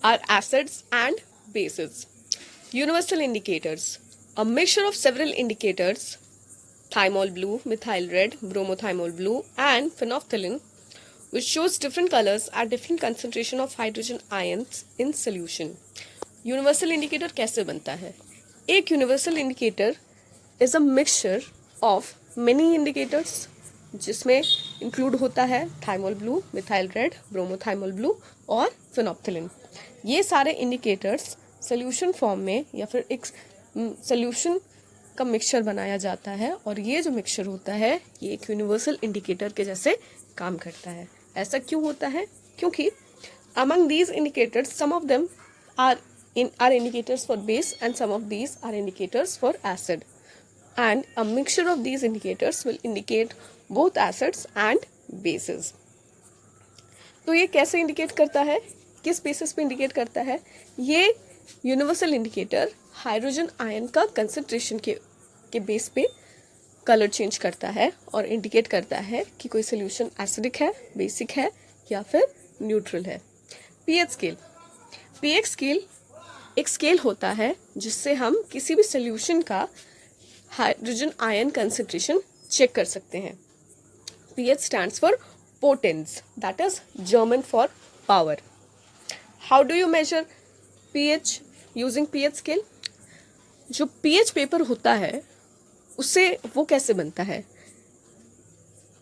are acids and bases. Universal indicators. A mixture of several indicators, thymol blue, methyl red, bromothymol blue, and phenolphthalein, which shows different colors at different concentration of hydrogen ions in solution. Universal indicator कैसे बनता है? एक universal indicator is a mixture of many indicators, जिसमें include होता है thymol blue, methyl red, bromothymol blue और phenolphthalein. ये सारे इंडिकेटर्स सोल्यूशन फॉर्म में या फिर एक सोल्यूशन का मिक्सचर बनाया जाता है, और ये जो मिक्सचर होता है ये एक यूनिवर्सल इंडिकेटर के जैसे काम करता है. ऐसा क्यों होता है? क्योंकि among these indicators some of them are indicators for base and some of these are indicators for acid, and a mixture of these indicators will indicate both acids and bases. तो ये कैसे इंडिकेट करता है, किस basis पे indicate करता है? ये यूनिवर्सल इंडिकेटर हाइड्रोजन आयन का कंसंट्रेशन के बेस पे कलर चेंज करता है और इंडिकेट करता है कि कोई सोल्यूशन एसिडिक है, बेसिक है या फिर न्यूट्रल है. PH scale. पीएच स्केल एक स्केल होता है जिससे हम किसी भी सोल्यूशन का हाइड्रोजन आयन कंसंट्रेशन चेक कर सकते हैं. PH stands for potenz, that is German for power. How do you measure pH using pH scale? जो पीएच पेपर होता है उससे वो कैसे बनता है?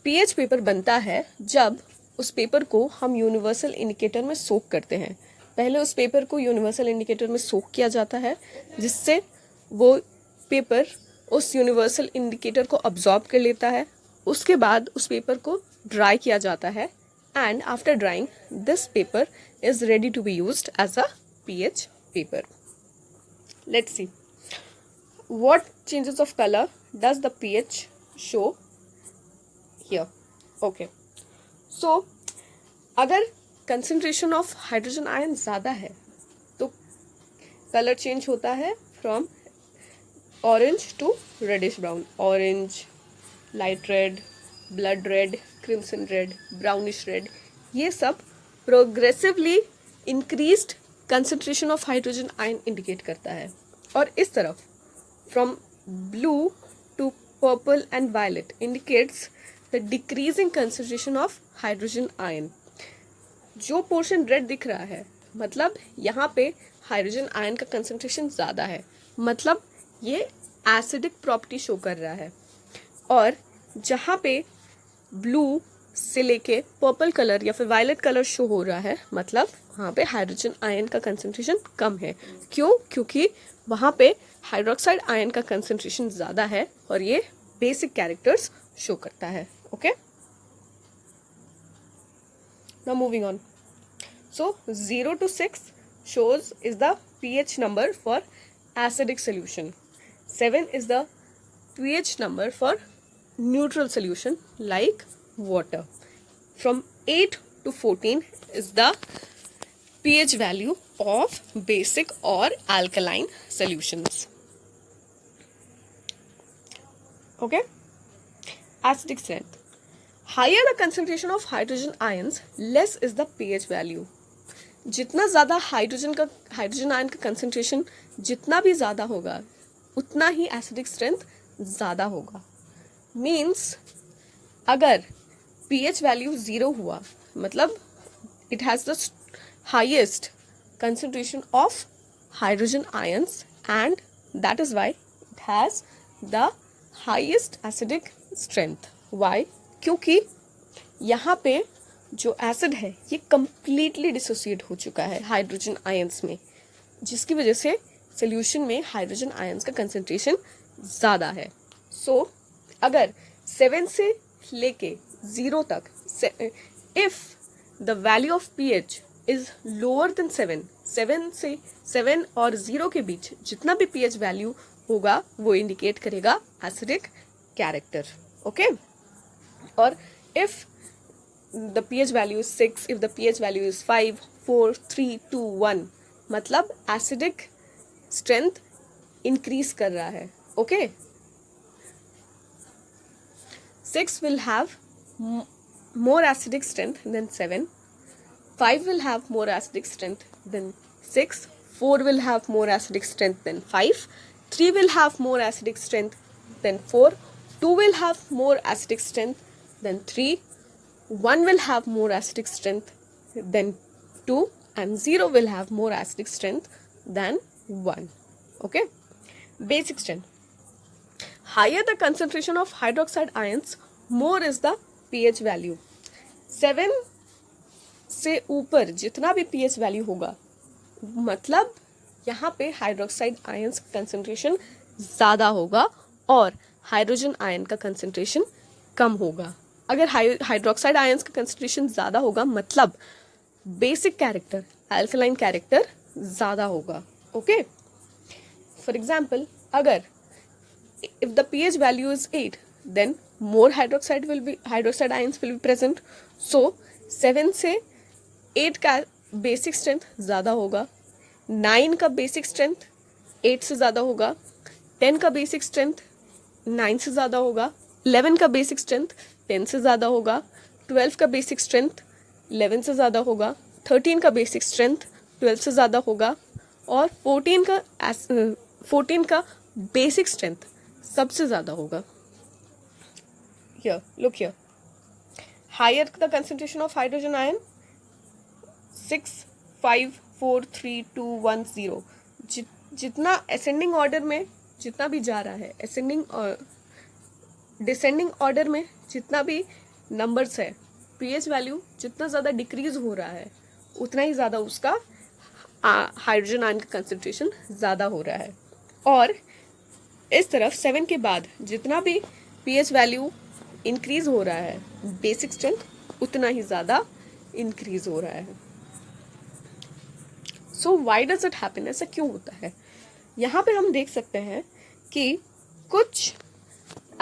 पीएच पेपर बनता है जब उस पेपर को हम यूनिवर्सल इंडिकेटर में सोक करते हैं. पहले उस पेपर को यूनिवर्सल इंडिकेटर में सोक किया जाता है, जिससे वो पेपर उस यूनिवर्सल इंडिकेटर को अब्जॉर्ब कर लेता है. उसके बाद उस पेपर को ड्राई किया जाता है, and after drying this paper is ready to be used as a pH paper. Let's see what changes of color does the pH show here. Okay, so अगर concentration of hydrogen ion ज़्यादा है तो colour change होता है from orange to reddish brown. Orange, light red, blood red, crimson red, brownish red, ये सब progressively increased concentration of hydrogen ion indicate करता है. और इस तरफ from blue to purple and violet indicates the decreasing concentration of hydrogen ion. जो portion red दिख रहा है मतलब यहाँ पे हाइड्रोजन आयन का कंसंट्रेशन ज़्यादा है, मतलब ये एसिडिक प्रॉपर्टी शो कर रहा है. और जहाँ पे ब्लू से लेके पर्पल कलर या फिर वायलेट कलर शो हो रहा है, मतलब वहाँ पे हाइड्रोजन आयन का कंसंट्रेशन कम है. क्यों? क्योंकि वहाँ पे हाइड्रोक्साइड आयन का कंसंट्रेशन ज़्यादा है और ये बेसिक कैरेक्टर्स शो करता है. Okay, now moving on. So 0 to 6 shows is the pH number for acidic solution. 7 is the pH number for neutral solution like water. From 8 to 14 is the pH value of basic or alkaline solutions. Okay, acidic strength. Higher the concentration of hydrogen ions, less is the pH value. जितना ज़्यादा hydrogen ion का concentration जितना भी ज़्यादा होगा उतना ही acidic strength ज़्यादा होगा. मीन्स अगर pH वैल्यू 0 हुआ मतलब it has the highest concentration of hydrogen ions and that is why it has the highest acidic strength. Why? क्योंकि यहाँ पे जो एसिड है ये completely डिसोसिएट हो चुका है हाइड्रोजन आयंस में, जिसकी वजह से सोल्यूशन में हाइड्रोजन आयंस का कंसंट्रेशन ज़्यादा है. सो अगर 7 से लेके 0 तक, if the value of pH is lower than 7 और 0 के बीच जितना भी pH वैल्यू होगा वो इंडिकेट करेगा एसिडिक कैरेक्टर. ओके, और if the pH value is 6, if the pH value is 5, 4, 3, 2, 1 मतलब एसिडिक स्ट्रेंथ इंक्रीज कर रहा है. Okay, 6 will have more acidic strength than 7. 5 will have more acidic strength than 6, 4 will have more acidic strength than 5, 3 will have more acidic strength than 4, 2 will have more acidic strength than 3, 1 will have more acidic strength than 2, and 0 will have more acidic strength than 1. Okay? Basic strength. Higher the concentration of hydroxide ions, more is the pH value. 7 से ऊपर जितना भी pH value होगा, मतलब यहाँ पे hydroxide ions का concentration ज़्यादा होगा और हाइड्रोजन आयन का कंसंट्रेशन कम होगा. अगर हाइड्रोक्साइड आयंस का कंसंट्रेशन ज़्यादा होगा मतलब बेसिक कैरेक्टर, अल्कलाइन कैरेक्टर ज़्यादा होगा. ओके, फॉर एग्जाम्पल, अगर if the pH value is 8, then more hydroxide ions will be present. So 7 से 8 का बेसिक स्ट्रेंथ ज़्यादा होगा, 9 का बेसिक स्ट्रेंथ 8 से ज़्यादा होगा, 10 का बेसिक स्ट्रेंथ 9 से ज़्यादा होगा, 11 का बेसिक स्ट्रेंथ 10 से ज़्यादा होगा, 12 का बेसिक स्ट्रेंथ 11 से ज़्यादा होगा, 13 का बेसिक स्ट्रेंथ 12 से ज़्यादा होगा और 14 का बेसिक स्ट्रेंथ सबसे ज़्यादा होगा. Here, look here. Higher the concentration of hydrogen ion, 6, 5, 4, 3, 2, 1, 0. जितना ascending order में जितना भी जा रहा है, ascending और descending order में जितना भी numbers है, pH value जितना ज़्यादा decrease हो रहा है उतना ही ज़्यादा उसका हाइड्रोजन आयन का concentration ज़्यादा हो रहा है. और इस तरफ 7 के बाद जितना भी pH वैल्यू इंक्रीज हो रहा है, बेसिक स्ट्रेंथ उतना ही ज़्यादा इंक्रीज हो रहा है. So why does it happen? ऐसा क्यों होता है? यहाँ पे हम देख सकते हैं कि कुछ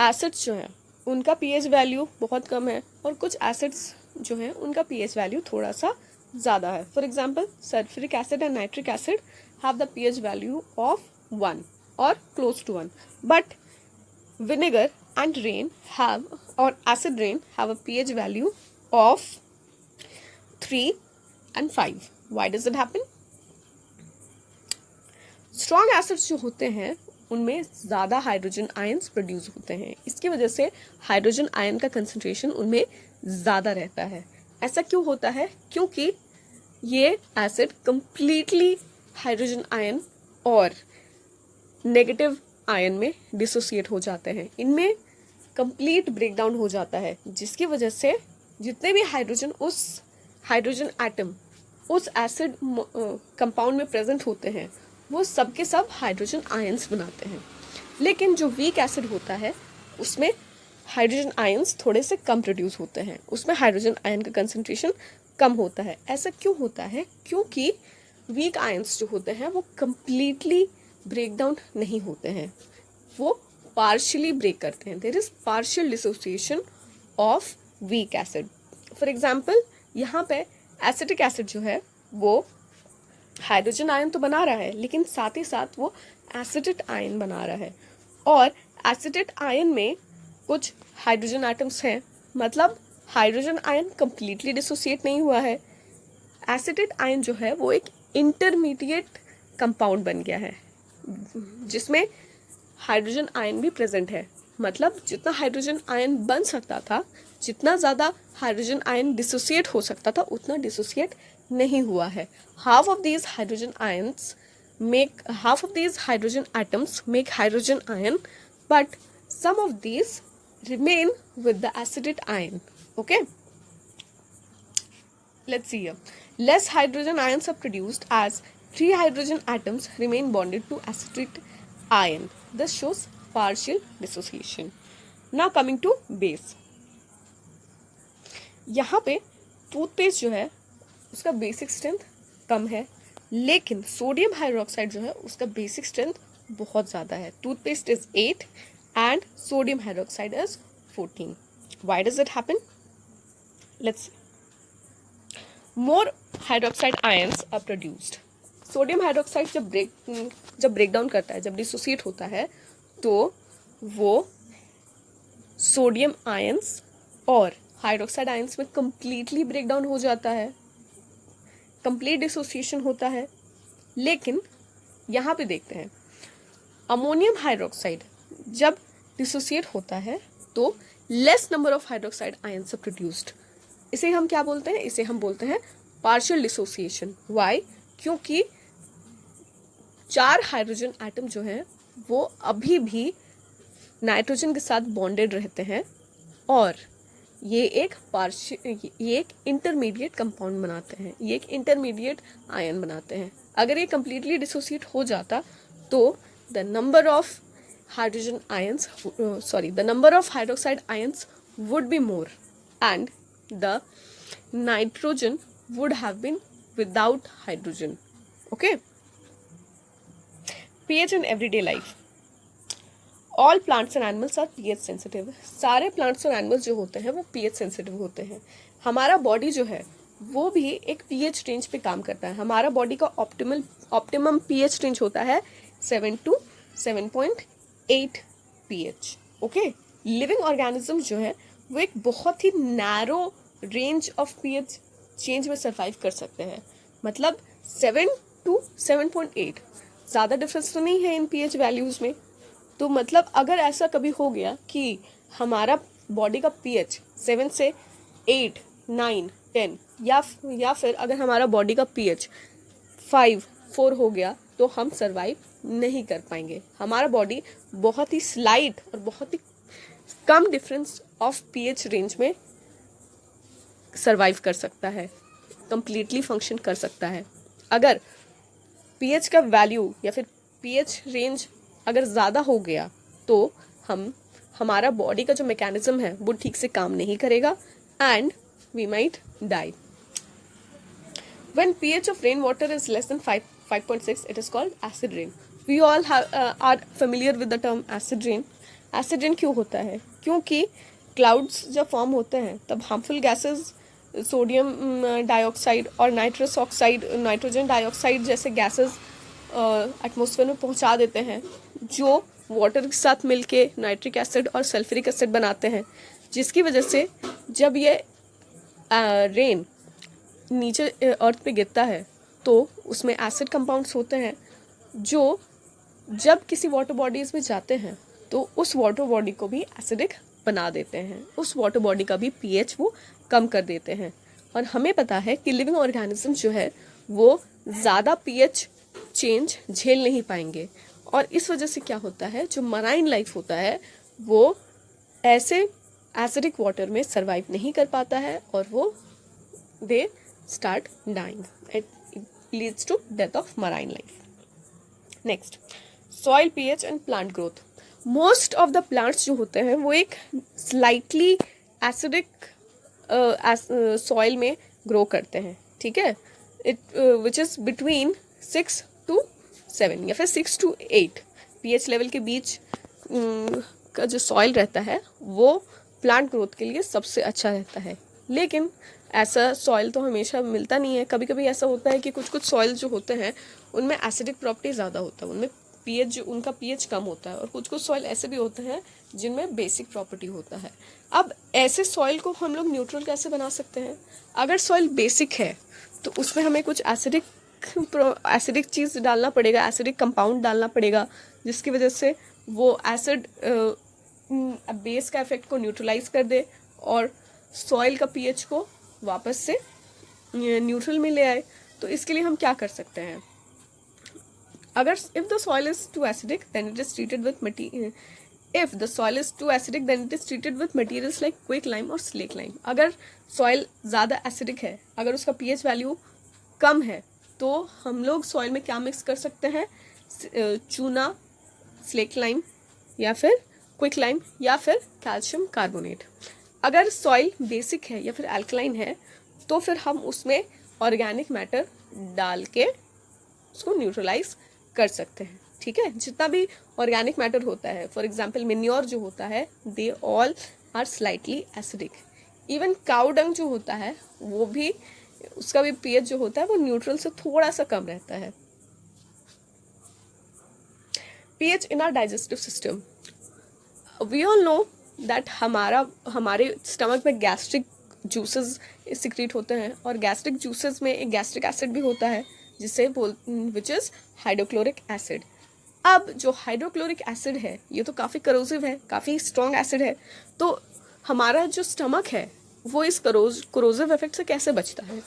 एसिड्स जो हैं उनका pH वैल्यू बहुत कम है और कुछ एसिड्स जो हैं उनका pH वैल्यू थोड़ा सा ज़्यादा है. For example, sulphuric acid and nitric acid have the pH value of 1 or close to 1, but vinegar and rain have, or acid rain have a pH value of 3 and 5. Why does it happen? Strong acids जो होते हैं उनमें ज़्यादा hydrogen ions produce होते हैं, इसकी वजह से हाइड्रोजन आयन का कंसंट्रेशन उनमें ज़्यादा रहता है. ऐसा क्यों होता है? क्योंकि ये एसिड कंप्लीटली हाइड्रोजन आयन और नेगेटिव आयन में डिसोसिएट हो जाते हैं, इनमें कंप्लीट ब्रेकडाउन हो जाता है, जिसकी वजह से जितने भी हाइड्रोजन उस हाइड्रोजन एटम उस एसिड कंपाउंड में प्रेजेंट होते हैं वो सब के सब हाइड्रोजन आयंस बनाते हैं. लेकिन जो वीक एसिड होता है उसमें हाइड्रोजन आयंस थोड़े से कम प्रोड्यूस होते हैं, उसमें हाइड्रोजन आयन का कंसंट्रेशन कम होता है. ऐसा क्यों होता है? क्योंकि वीक आयंस जो होते हैं वो कंप्लीटली ब्रेक डाउन नहीं होते हैं, वो पार्शियली ब्रेक करते हैं. There is partial dissociation of weak acid. For example, यहाँ पे एसिटिक एसिड जो है वो हाइड्रोजन आयन तो बना रहा है लेकिन साथ ही साथ वो एसिटेट आयन बना रहा है, और एसिटेट आयन में कुछ हाइड्रोजन एटम्स हैं, मतलब हाइड्रोजन आयन कंप्लीटली डिसोसिएट नहीं हुआ है. एसिटेट आयन जो है वो एक इंटरमीडिएट कंपाउंड बन गया है जिसमें हाइड्रोजन आयन भी प्रेजेंट है. मतलब जितना हाइड्रोजन आयन बन सकता था, जितना ज़्यादा हाइड्रोजन आयन डिसोसिएट हो सकता था उतना डिसोसिएट नहीं हुआ है. Half of these hydrogen atoms make hydrogen ion, but some of these remain with the acetate ion. Okay, let's see here. Less hydrogen ions are produced as 3 hydrogen atoms remain bonded to acetate ion. This shows partial dissociation. Now coming to base. यहाँ पे toothpaste जो है उसका basic strength कम है, लेकिन sodium hydroxide जो है उसका बेसिक स्ट्रेंथ बहुत ज़्यादा है. Toothpaste is 8 and sodium hydroxide is 14. Why does it happen? Let's see. More hydroxide ions are produced. Sodium hydroxide जब ब्रेक डाउन करता है, जब डिसोसिएट होता है, तो वो सोडियम आयंस और हाइड्रोक्साइड आयंस में कंप्लीटली ब्रेक डाउन हो जाता है. कंप्लीट डिसोसिएशन होता है। लेकिन यहाँ पे देखते हैं, अमोनियम हाइड्रोक्साइड जब डिसोसिएट होता है तो less number of hydroxide ions are produced. इसे हम क्या बोलते हैं? इसे हम बोलते हैं पार्शियल डिसोसिएशन। वाई? क्योंकि 4 हाइड्रोजन एटम जो है वो अभी भी नाइट्रोजन के साथ बॉन्डेड रहते हैं और ये एक इंटरमीडिएट कंपाउंड बनाते हैं, ये एक इंटरमीडिएट आयन बनाते हैं। अगर ये कंप्लीटली डिसोसिएट हो जाता तो the number of hydroxide ions would be more and the nitrogen would have been without hydrogen. Okay. pH in everyday life. All plants and animals are pH sensitive. सारे plants और animals जो होते हैं वो pH sensitive होते हैं। हमारा body जो है वो भी एक pH रेंज पे काम करता है। हमारा body का ऑप्टिमम pH रेंज होता है 7 to 7.8 pH. Okay. Living organism जो है वो एक बहुत ही narrow range of pH change में सर्वाइव कर सकते हैं। मतलब 7 to 7.8, ज़्यादा डिफरेंस तो नहीं है इन pH वैल्यूज़ में। तो मतलब अगर ऐसा कभी हो गया कि हमारा बॉडी का pH 7 से 8, 9, 10 या फिर अगर हमारा बॉडी का pH 5, 4 हो गया तो हम सर्वाइव नहीं कर पाएंगे। हमारा बॉडी बहुत ही स्लाइट और बहुत ही कम डिफरेंस ऑफ pH रेंज में सर्वाइव कर सकता है, कंप्लीटली फंक्शन कर सकता है। अगर pH का वैल्यू या फिर pH रेंज अगर ज़्यादा हो गया तो हमारा बॉडी का जो मैकेनिज्म है वो ठीक से काम नहीं करेगा and we might die. When pH of rainwater is less than 5.6, it is called acid rain. We all are familiar with the term acid rain. Acid rain क्यों होता है? क्योंकि क्लाउड्स जब फॉर्म होते हैं तब हार्मफुल गैसेस सोडियम डाइऑक्साइड और nitrous oxide, nitrogen dioxide जैसे गैसेस एटमॉस्फेयर में पहुंचा देते हैं, जो वाटर के साथ मिलके नाइट्रिक एसिड और सल्फ्यूरिक एसिड बनाते हैं, जिसकी वजह से जब ये रेन नीचे अर्थ पे गिरता है तो उसमें एसिड कंपाउंड्स होते हैं जो जब किसी वाटर बॉडीज़ में जाते हैं तो उस वाटर बॉडी को भी एसिडिक बना देते हैं, उस वाटर बॉडी का भी pH वो कम कर देते हैं। और हमें पता है कि लिविंग ऑर्गेनिज्म जो है वो ज़्यादा pH चेंज झेल नहीं पाएंगे और इस वजह से क्या होता है, जो मराइन लाइफ होता है वो ऐसे एसिडिक वाटर में सर्वाइव नहीं कर पाता है और वो दे start dying. It leads to death of marine life. Next, soil pH and plant growth. Most of the plants जो होते हैं वो एक slightly acidic soil में grow करते हैं, ठीक है? Which is between 6 to 7 या फिर 6 to 8 pH लेवल के बीच का जो soil रहता है वो plant growth के लिए सबसे अच्छा रहता है। लेकिन ऐसा सॉइल तो हमेशा मिलता नहीं है। कभी कभी ऐसा होता है कि कुछ सॉइल जो होते हैं उनमें एसिडिक प्रॉपर्टी ज़्यादा होता है, उनमें pH जो उनका pH कम होता है, और कुछ सॉइल ऐसे भी होते हैं जिनमें बेसिक प्रॉपर्टी होता है। अब ऐसे सॉइल को हम लोग न्यूट्रल कैसे बना सकते हैं? अगर सॉइल बेसिक है तो उसमें हमें कुछ एसिडिक चीज़ डालना पड़ेगा, एसिडिक कंपाउंड डालना पड़ेगा, जिसकी वजह से वो एसिड बेस का इफेक्ट को न्यूट्रलाइज कर दे और सॉइल का pH को वापस से न्यूट्रल में ले आए। तो इसके लिए हम क्या कर सकते हैं? अगर if the soil is too acidic then it is treated with materials like quick lime और स्लेक लाइम। अगर सॉइल ज़्यादा एसिडिक है, अगर उसका pH वैल्यू कम है, तो हम लोग सॉइल में क्या मिक्स कर सकते हैं? चूना, स्लेक लाइम या फिर क्विक लाइम या फिर कैल्शियम कार्बोनेट। अगर सॉइल बेसिक है या फिर अल्कलाइन है तो फिर हम उसमें ऑर्गेनिक मैटर डाल के उसको न्यूट्रलाइज कर सकते हैं, ठीक है? जितना भी ऑर्गेनिक मैटर होता है, फॉर एग्जांपल मेन्योर जो होता है, they all are slightly acidic. Even cow dung जो होता है वो भी, उसका भी pH जो होता है वो न्यूट्रल से थोड़ा सा कम रहता है। pH in our digestive system. We all know that हमारे स्टमक में गैस्ट्रिक जूसेस सिक्रीट होते हैं, और गैस्ट्रिक जूसेस में एक गैस्ट्रिक एसिड भी होता है जिसे विच इज़ हाइड्रोक्लोरिक एसिड। अब जो हाइड्रोक्लोरिक एसिड है ये तो काफ़ी करोसिव है, काफ़ी स्ट्रॉन्ग एसिड है, तो हमारा जो स्टमक है वो इस करोसिव इफेक्ट से कैसे बचता है?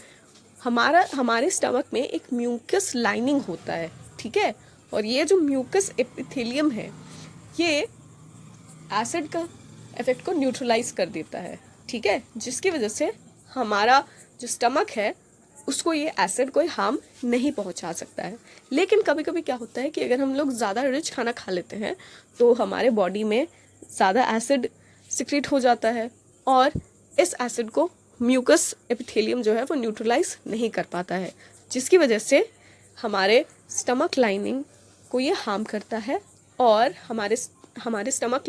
हमारे स्टमक में एक म्यूकस लाइनिंग होता है, ठीक है, और ये जो म्यूकस एपिथेलियम है ये एसिड का इफेक्ट को न्यूट्रलाइज कर देता है, ठीक है, जिसकी वजह से हमारा जो स्टमक है उसको ये एसिड कोई हार्म नहीं पहुंचा सकता है। लेकिन कभी कभी क्या होता है कि अगर हम लोग ज़्यादा रिच खाना खा लेते हैं तो हमारे बॉडी में ज़्यादा एसिड सिक्रीट हो जाता है, और इस एसिड को म्यूकस एपिथेलियम जो है वो न्यूट्रलाइज नहीं कर पाता है, जिसकी वजह से हमारे स्टमक लाइनिंग को ये हार्म करता है, और हमारे स्टमक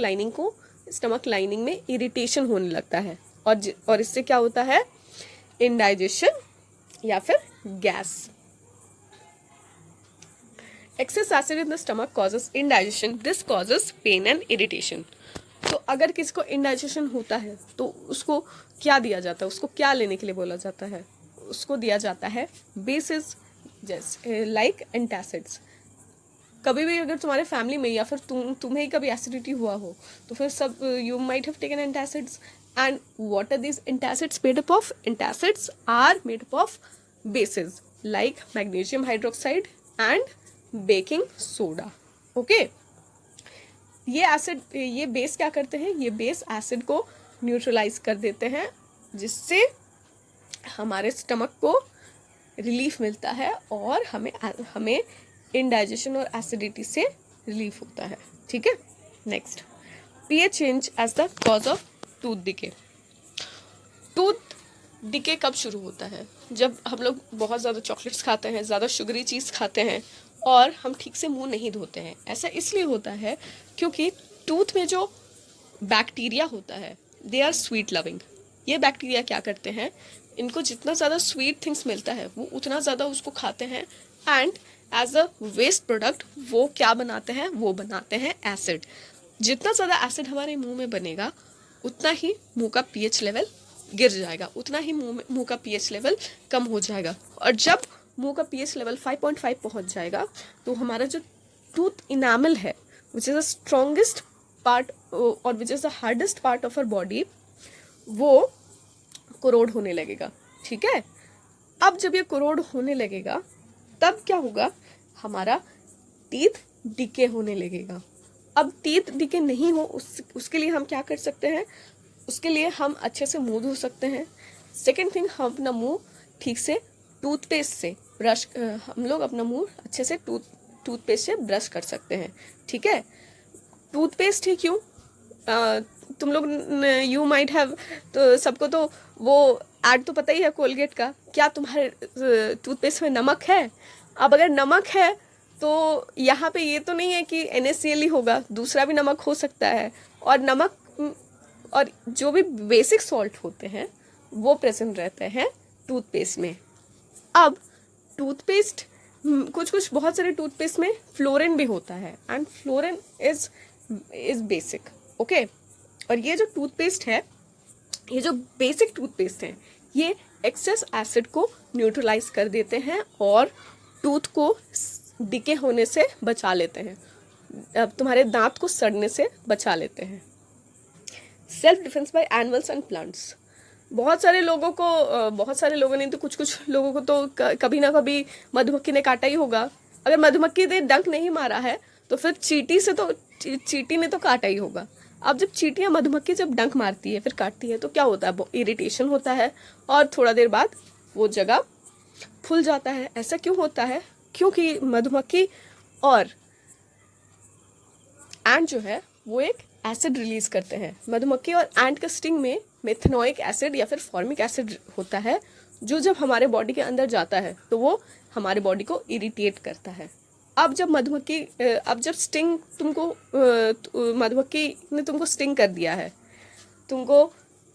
लाइनिंग में इरिटेशन होने लगता है, और इससे क्या होता है? इंडाइजेशन या फिर gas. Excess acid in the stomach causes indigestion, this causes pain and irritation. तो अगर किसी को इंडाइजेशन होता है तो उसको क्या दिया जाता है, उसको क्या लेने के लिए बोला जाता है? उसको दिया जाता है बेसिस, जैसे लाइक एंटासिड्स। कभी भी अगर तुम्हारे फैमिली में या फिर तुम्हें ही कभी एसिडिटी हुआ हो तो फिर सब you might have taken antacids, and what are these antacids made up of? Antacids are made up of bases like magnesium hydroxide and baking soda, okay. ये बेस क्या करते हैं? ये बेस एसिड को न्यूट्रलाइज कर देते हैं, जिससे हमारे स्टमक को रिलीफ मिलता है और हमें इंडाइजेशन और एसिडिटी से रिलीफ होता है, ठीक है। Next, pH change as the cause of tooth decay. Tooth decay कब शुरू होता है? जब हम लोग बहुत ज़्यादा चॉकलेट्स खाते हैं, ज़्यादा शुगरी चीज़ खाते हैं, और हम ठीक से मुंह नहीं धोते हैं। ऐसा इसलिए होता है क्योंकि टूथ में जो बैक्टीरिया होता है दे आर स्वीट लविंग। ये बैक्टीरिया क्या करते हैं? इनको जितना ज़्यादा स्वीट थिंग्स मिलता है वो उतना ज़्यादा उसको खाते हैं, and as a waste product वो क्या बनाते हैं? वो बनाते हैं एसिड। जितना ज़्यादा एसिड हमारे मुंह में बनेगा उतना ही मुंह का पीएच लेवल गिर जाएगा, उतना ही मुंह का पीएच लेवल कम हो जाएगा, और जब मुंह का पीएच लेवल 5.5 पहुंच जाएगा तो हमारा जो टूथ इनामल है which is the strongest part और which is the hardest part of our body, वो कोरोड होने लगेगा, ठीक है। अब जब ये कोरोड होने लगेगा तब क्या होगा? हमारा टीथ डिके होने लगेगा। अब टीथ डिके नहीं हो उसके लिए हम क्या कर सकते हैं? उसके लिए हम अच्छे से मुंह धो सकते हैं। सेकेंड थिंग, हम अपना मुंह ठीक से टूथपेस्ट से ब्रश, हम लोग अपना मुंह अच्छे से टूथपेस्ट से ब्रश कर सकते हैं, ठीक है। टूथपेस्ट ही क्यों? तुम लोग यू माइट हैव, तो सबको तो वो ऐड तो पता ही है कोलगेट का। क्या तुम्हारे टूथपेस्ट में नमक है? अब अगर नमक है तो यहाँ पे ये तो नहीं है कि NaCl ही होगा, दूसरा भी नमक हो सकता है, और नमक और जो भी बेसिक सॉल्ट होते हैं वो प्रेजेंट रहते हैं टूथपेस्ट में। अब टूथपेस्ट कुछ बहुत सारे टूथपेस्ट में फ्लोरीन भी होता है, and fluorine is basic, okay. और ये जो टूथपेस्ट है, ये जो बेसिक टूथपेस्ट है, ये एक्सेस एसिड को न्यूट्रलाइज कर देते हैं और टूथ को डिके होने से बचा लेते हैं, अब तुम्हारे दांत को सड़ने से बचा लेते हैं। Self defence by animals and plants. बहुत सारे लोगों ने तो कुछ लोगों को तो कभी ना कभी मधुमक्खी ने काटा ही होगा। अगर मधुमक्खी ने डंक नहीं मारा है तो फिर चींटी ने तो काटा ही होगा। अब जब चींटी या मधुमक्खी जब डंक मारती है फिर काटती है तो क्या होता है? इरिटेशन होता है, और थोड़ा देर बाद वो जगह फूल जाता है। ऐसा क्यों होता है? क्योंकि मधुमक्खी और एंट जो है वो एक एसिड रिलीज करते हैं। मधुमक्खी और एंट के स्टिंग में मेथनोइक एसिड या फिर फॉर्मिक एसिड होता है, जो जब हमारे बॉडी के अंदर जाता है तो वो हमारे बॉडी को इरिटेट करता है। अब जब मधुमक्खी ने तुमको स्टिंग कर दिया है,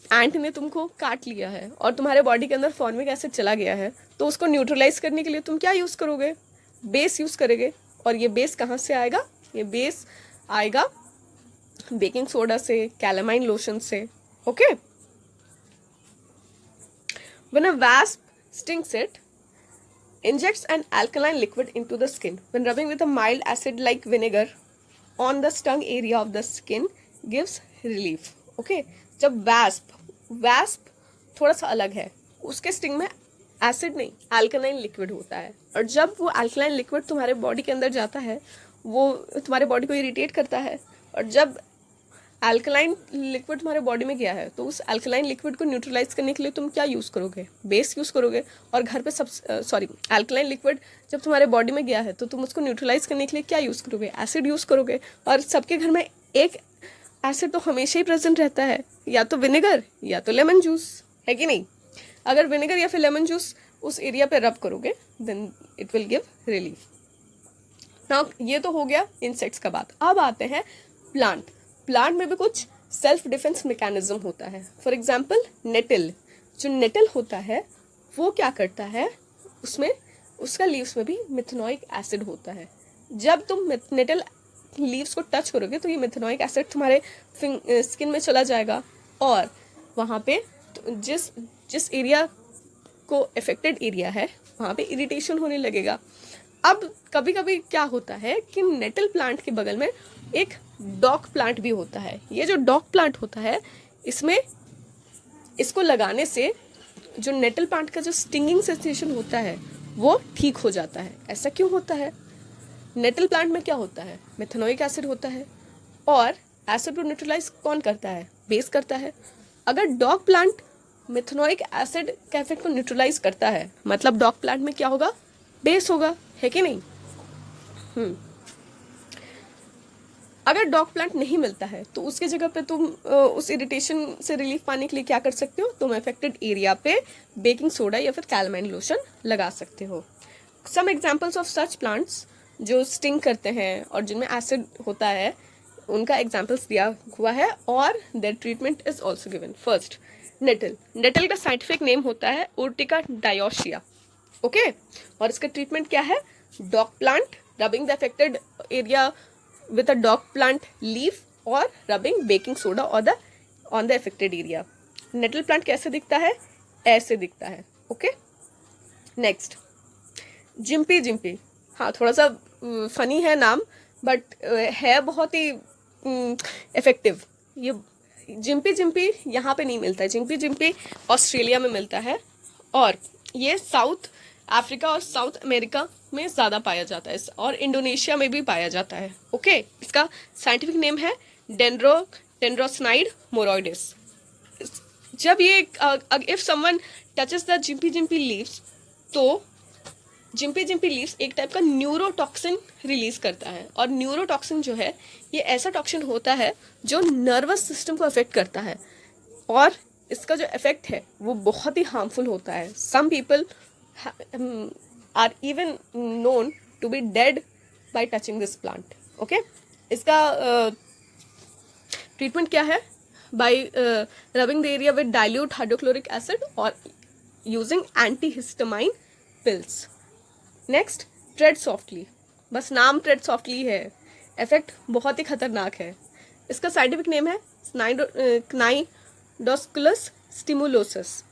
एंट ने तुमको काट लिया है और तुम्हारे बॉडी के अंदर फॉर्मिक एसिड चला गया है, तो उसको न्यूट्रलाइज करने के लिए तुम क्या यूज़ करोगे? बेस यूज़ करोगे। और ये बेस कहाँ से आएगा? ये बेस आएगा बेकिंग सोडा से, कैलामाइन लोशन से, okay. When a wasp stings it, injects an alkaline liquid into the skin. When rubbing with a mild acid like vinegar on the stung area of the skin gives relief. Okay, जब wasp थोड़ा सा अलग है, उसके sting में acid नहीं alkaline liquid होता है, और जब वो अल्कलाइन लिक्विड तुम्हारे बॉडी के अंदर जाता है वो तुम्हारे बॉडी को इरिटेट करता है, और जब अल्कलाइन लिक्विड तुम्हारे बॉडी में गया है तो उस अल्कलाइन लिक्विड को न्यूट्रलाइज करने के लिए तुम क्या यूज़ करोगे? बेस यूज़ करोगे। और घर पे अल्कलाइन लिक्विड जब तुम्हारे बॉडी में गया है तो तुम उसको न्यूट्रलाइज करने के लिए क्या यूज़ करोगे? एसिड यूज़ करोगे। और सबके घर में एक एसिड तो हमेशा ही प्रेजेंट रहता है, या तो विनेगर या तो लेमन जूस, है कि नहीं? अगर विनेगर या फिर लेमन जूस उस एरिया पे रब करोगे then it will give relief. Now ये तो हो गया इंसेक्ट्स का बात। अब आते हैं प्लांट में भी कुछ सेल्फ डिफेंस मैकेनिज्म होता है। फॉर एग्जाम्पल नेटल, जो नेटल होता है वो क्या करता है, उसमें उसका लीव्स में भी मिथेनोइक एसिड होता है। जब तुम नेटल लीव्स को टच करोगे तो ये मिथेनोइक एसिड तुम्हारे स्किन में चला जाएगा, और वहाँ पे जिस एरिया को अफेक्टेड एरिया है वहाँ पे इरिटेशन होने लगेगा। अब कभी कभी क्या होता है कि नेटल प्लांट के बगल में एक डॉग प्लांट भी होता है। ये जो डॉग प्लांट होता है इसको लगाने से जो नेटल प्लांट का जो स्टिंगिंग सेंसेशन होता है वो ठीक हो जाता है। ऐसा क्यों होता है? नेटल प्लांट में क्या होता है? मिथेनोइक एसिड होता है, और एसिड को न्यूट्रलाइज कौन करता है? बेस करता है। अगर डॉग प्लांट मिथेनोइक एसिड के इफेक्ट को न्यूट्रलाइज करता है, मतलब डॉग प्लांट में क्या होगा? बेस होगा, है कि नहीं? अगर डॉग प्लांट नहीं मिलता है तो उसके जगह पे तुम उस इरिटेशन से रिलीफ पाने के लिए क्या कर सकते हो? तुम अफेक्टेड एरिया पे बेकिंग सोडा या फिर कैलमाइन लोशन लगा सकते हो। Some examples of such plants जो स्टिंग करते हैं और जिनमें एसिड होता है उनका एग्जाम्पल्स दिया हुआ है, और their treatment is also given. First, nettle का साइंटिफिक नेम होता है उर्टिका डायोशिया। ओके, और इसका ट्रीटमेंट क्या है? Dock plant, rubbing the affected area with a dock plant leaf, और rubbing baking soda on the affected area. Nettle plant कैसे दिखता है? ऐसे दिखता है। Okay, next gympie. हाँ, थोड़ा सा फनी है नाम, बट है बहुत ही इफेक्टिव। ये जिम्पी यहाँ पे नहीं मिलता है। जिम्पी ऑस्ट्रेलिया में मिलता है, और ये साउथ अफ्रीका और साउथ अमेरिका में ज़्यादा पाया जाता है, और इंडोनेशिया में भी पाया जाता है। ओके, इसका साइंटिफिक नेम है डेंड्रोसनाइड मोरॉइडिस। जब ये if someone touches the gympie leaves, तो जिम्पी लीव्स एक टाइप का न्यूरोटॉक्सिन रिलीज करता है, और न्यूरोटॉक्सिन जो है ये ऐसा टॉक्सिन होता है जो नर्वस सिस्टम को अफेक्ट करता है, और इसका जो इफेक्ट है वो बहुत ही हार्मफुल होता है। Some people are even known to be dead by touching this plant. Okay, इसका ट्रीटमेंट क्या है? By rubbing the area with dilute hydrochloric acid और using antihistamine pills. Next, tread softly. बस नाम ट्रेड सॉफ्टली है, effect बहुत ही खतरनाक है। इसका साइंटिफिक नेम है क्नाइडोस्कुलस स्टिमुलोसस।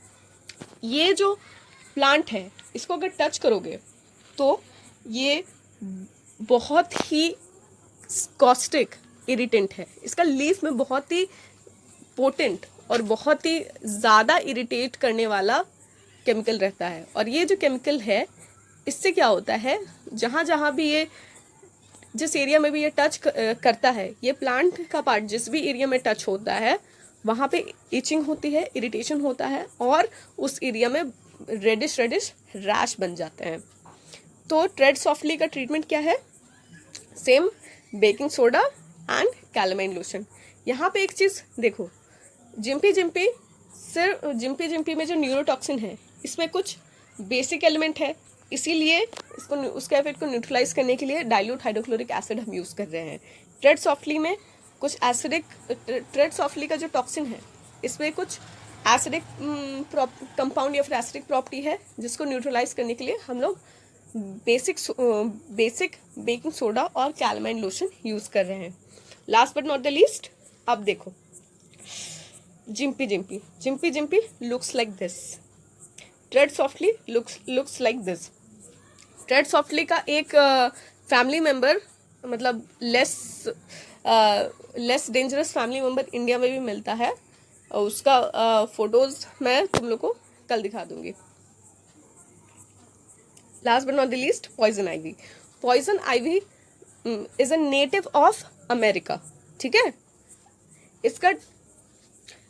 ये जो प्लांट है इसको अगर टच करोगे तो ये बहुत ही कॉस्टिक इरिटेंट है। इसका लीफ में बहुत ही पोटेंट और बहुत ही ज़्यादा इरिटेट करने वाला केमिकल रहता है, और ये जो केमिकल है इससे क्या होता है, जहाँ जहाँ भी ये जिस एरिया में भी ये टच करता है, ये प्लांट का पार्ट जिस भी एरिया में टच होता है वहाँ पे इचिंग होती है, इरिटेशन होता है, और उस एरिया में रेडिश रैश बन जाते हैं। तो ट्रेड सॉफ्टली का ट्रीटमेंट क्या है? Same, baking soda and calamine lotion. यहाँ पे एक चीज़ देखो, जिम्पी में जो न्यूरोटॉक्सिन है इसमें कुछ बेसिक एलिमेंट है, इसीलिए इसको उसके इफेक्ट को न्यूट्रलाइज करने के लिए डाइल्यूट हाइड्रोक्लोरिक एसिड हम यूज़ कर रहे हैं। ट्रेड सॉफ्टली में कुछ एसिडिक, ट्रेड सॉफ्टली का जो टॉक्सिन है इसमें कुछ एसिडिक कंपाउंड या फिर एसिडिक प्रॉपर्टी है, जिसको न्यूट्रलाइज करने के लिए हम लोग बेसिक बेकिंग सोडा और कैलमाइन लोशन यूज़ कर रहे हैं। Last but not the least, अब देखो gympie looks like this. Trade softly looks like this. Trade softly का एक फैमिली मेम्बर, मतलब less dangerous family member India में भी मिलता है, और उसका फोटोज मैं तुम लोग को कल दिखा दूंगी। Last but not the least, poison ivy. Poison ivy is a native of America, ठीक है। इसका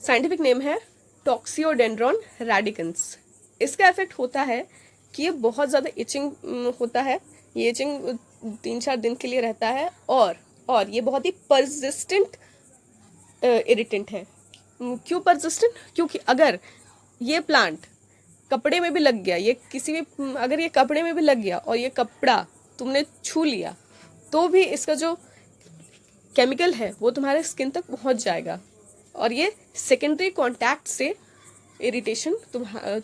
साइंटिफिक नेम है टॉक्सियोडेंड्रॉन रेडिकेंस। इसका इफेक्ट होता है कि ये बहुत ज़्यादा इचिंग होता है, ये इचिंग 3-4 दिन के लिए रहता है, और ये बहुत ही परसिस्टेंट इरिटेंट है। क्यों परसिस्टेंट? क्योंकि अगर ये प्लांट कपड़े में भी लग गया, ये किसी भी, अगर ये कपड़े में भी लग गया और ये कपड़ा तुमने छू लिया, तो भी इसका जो केमिकल है वो तुम्हारे स्किन तक पहुंच जाएगा, और ये सेकेंडरी कॉन्टैक्ट से इरिटेशन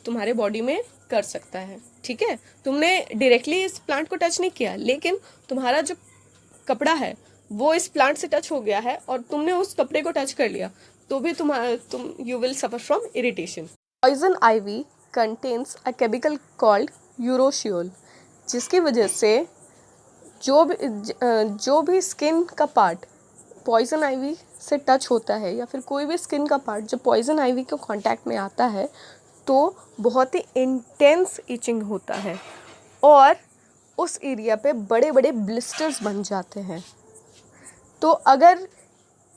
तुम्हारे बॉडी में कर सकता है, ठीक है। तुमने डायरेक्टली इस प्लांट को टच नहीं किया, लेकिन तुम्हारा जो कपड़ा है वो इस प्लांट से टच हो गया है और तुमने उस कपड़े को टच कर लिया, तो भी तुम you will suffer from irritation. Poison ivy contains a chemical called urushiol, जिसकी वजह से जो भी स्किन का पार्ट पॉइजन आइवी से टच होता है, या फिर कोई भी स्किन का पार्ट जब पॉइजन आइवी के कांटेक्ट में आता है, तो बहुत ही इंटेंस इचिंग होता है और उस एरिया पे बड़े बड़े ब्लिस्टर्स बन जाते हैं। तो अगर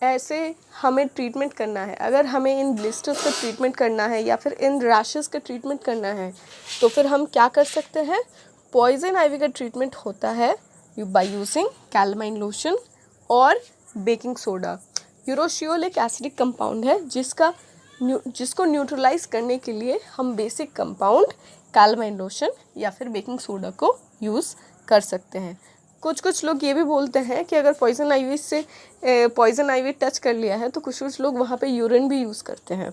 ऐसे हमें ट्रीटमेंट करना है, अगर हमें इन ब्लिस्टर्स का ट्रीटमेंट करना है या फिर इन रैशेस का ट्रीटमेंट करना है, तो फिर हम क्या कर सकते हैं? पॉइजन आइवी का ट्रीटमेंट होता है बाय यूजिंग कैलामाइन लोशन और बेकिंग सोडा। यूरोशियोल एक एसिडिक कंपाउंड है जिसको न्यूट्रलाइज करने के लिए हम बेसिक कंपाउंड कैलामाइन लोशन या फिर बेकिंग सोडा को यूज़ कर सकते हैं। कुछ लोग ये भी बोलते हैं कि अगर पॉइजन आइवी टच कर लिया है तो कुछ लोग वहाँ पे यूरिन भी यूज़ करते हैं।